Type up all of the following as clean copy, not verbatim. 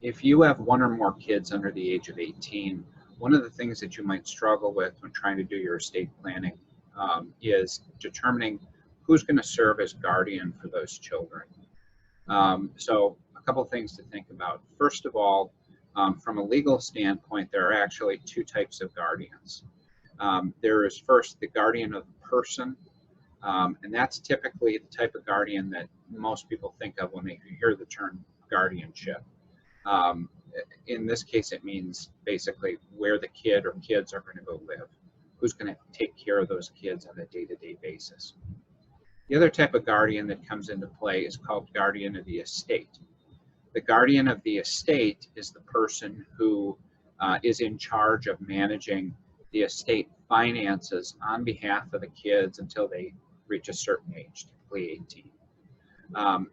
If you have one or more kids under the age of 18, one of the things that you might struggle with when trying to do your estate planning is determining who's going to serve as guardian for those children. So a couple things to think about. First of all, from a legal standpoint, there are actually two types of guardians. There is first the guardian of the person, and that's typically the type of guardian that most people think of when they hear the term guardianship. Um, in this case, it means basically where the kid or kids are going to go live, who's going to take care of those kids on a day-to-day basis. The other type of guardian that comes into play is called guardian of the estate. The guardian of the estate is the person who is in charge of managing the estate finances on behalf of the kids until they reach a certain age, typically 18.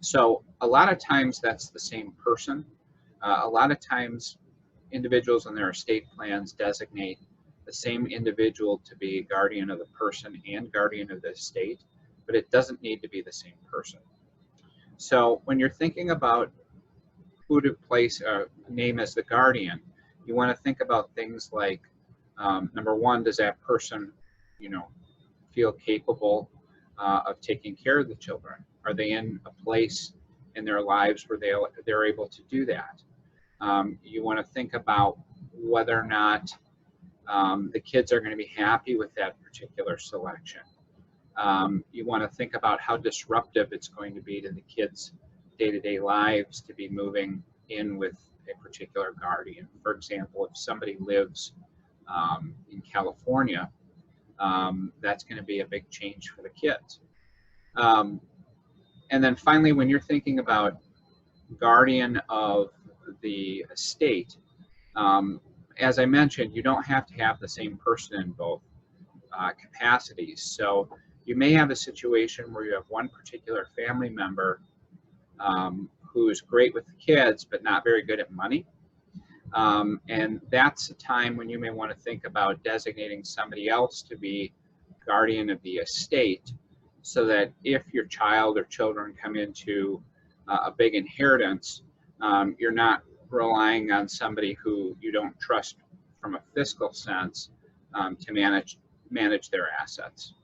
So a lot of times that's the same person. A lot of times individuals in their estate plans designate the same individual to be guardian of the person and guardian of the estate, but it doesn't need to be the same person. So when you're thinking about who to place a name as the guardian, you want to think about things like, number one, does that person, feel capable of taking care of the children? Are they in a place in their lives where they're able to do that? You want to think about whether or not the kids are going to be happy with that particular selection. You want to think about how disruptive it's going to be to the kids' day-to-day lives to be moving in with a particular guardian. For example, if somebody lives in California, that's going to be a big change for the kids. And then finally, when you're thinking about guardian of the estate, as I mentioned, you don't have to have the same person in both capacities. So you may have a situation where you have one particular family member who is great with the kids but not very good at money. And that's a time when you may want to think about designating somebody else to be guardian of the estate, so that if your child or children come into a big inheritance, you're not relying on somebody who you don't trust from a fiscal sense to manage their assets.